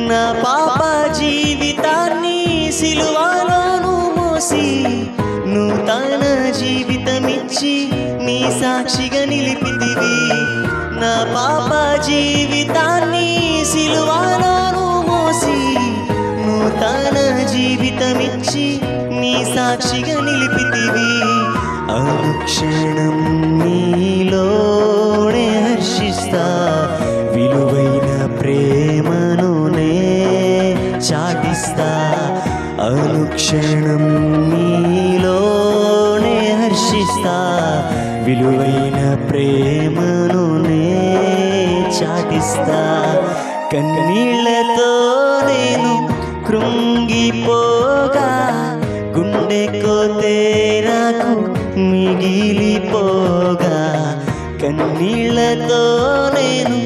నా పాప జీవితాన్ని సిలువలోను మోసి నూతన జీవితమిచ్చి నీ సాక్షిగా నిలిపితివి. నా పాప జీవితాన్ని సిలువలోను మోసి నూతన జీవితమిచ్చి నీ సాక్షిగా నిలిపితివి. అనుక్షణం నీలోనే హర్షిస్తా, విలువైన ప్రేమను నే చాటిస్తా. అనుక్షణం నీలోనే హర్షిస్తా, విలువైన ప్రేమను నే చాటిస్తా. కన్నీళ్లతో నేను కృంగిపోగా, గుండె కోతే నాకు మిగిలిపోగా, కన్నీళ్లతో నేను